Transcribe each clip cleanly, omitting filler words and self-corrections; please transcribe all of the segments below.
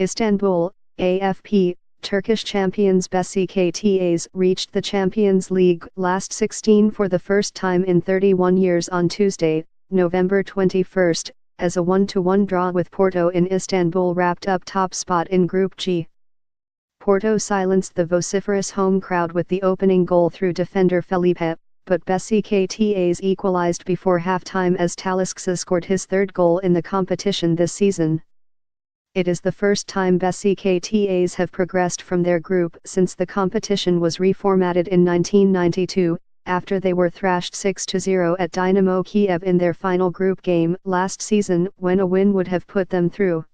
Istanbul, AFP, Turkish champions Besiktas reached the Champions League last 16 for the first time in 31 years on Tuesday, November 21, as a 1-1 draw with Porto in Istanbul wrapped up top spot in Group G. Porto silenced the vociferous home crowd with the opening goal through defender Felipe, but Besiktas equalized before halftime as Talisca scored his third goal in the competition this season. It is the first time Besiktas have progressed from their group since the competition was reformatted in 1992, after they were thrashed 6-0 at Dynamo Kiev in their final group game last season when a win would have put them through.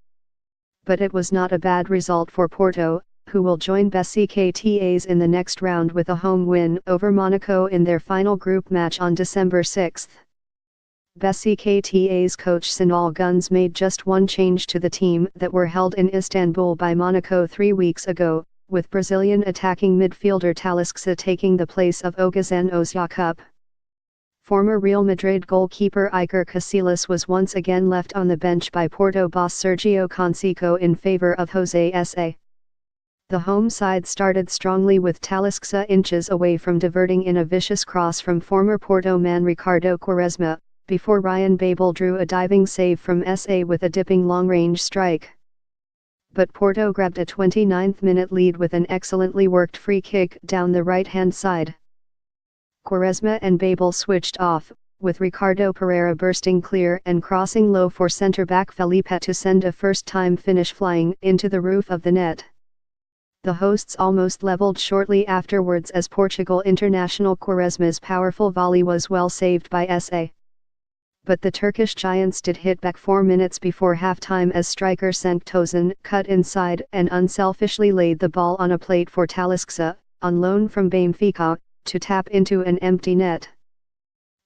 But it was not a bad result for Porto, who will join Besiktas in the next round with a home win over Monaco in their final group match on December 6. Besiktas coach Şenol Güneş made just one change to the team that were held in Istanbul by Monaco 3 weeks ago, with Brazilian attacking midfielder Talisca taking the place of Ozan Özyakup. Former Real Madrid goalkeeper Iker Casillas was once again left on the bench by Porto boss Sergio Canseco in favor of José S.A. The home side started strongly with Talisca inches away from diverting in a vicious cross from former Porto man Ricardo Quaresma, before Ryan Babel drew a diving save from S.A. with a dipping long-range strike. But Porto grabbed a 29th-minute lead with an excellently worked free kick down the right-hand side. Quaresma and Babel switched off, with Ricardo Pereira bursting clear and crossing low for centre-back Felipe to send a first-time finish flying into the roof of the net. The hosts almost leveled shortly afterwards as Portugal international Quaresma's powerful volley was well saved by S.A. But the Turkish giants did hit back 4 minutes before halftime as striker Cenk Tosun cut inside and unselfishly laid the ball on a plate for Talisca, on loan from Benfica, to tap into an empty net.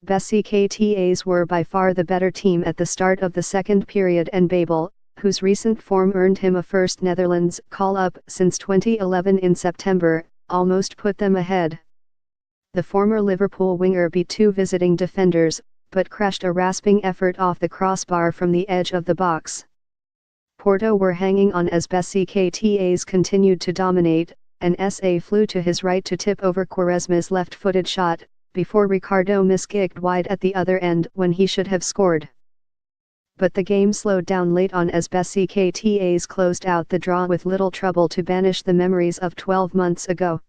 Besiktas were by far the better team at the start of the second period, and Babel, whose recent form earned him a first Netherlands call-up since 2011 in September, almost put them ahead. The former Liverpool winger beat 2 visiting defenders, but crashed a rasping effort off the crossbar from the edge of the box. Porto were hanging on as Besiktas continued to dominate, and S.A. flew to his right to tip over Quaresma's left-footed shot, before Ricardo miskicked wide at the other end when he should have scored. But the game slowed down late on as Besiktas closed out the draw with little trouble to banish the memories of 12 months ago.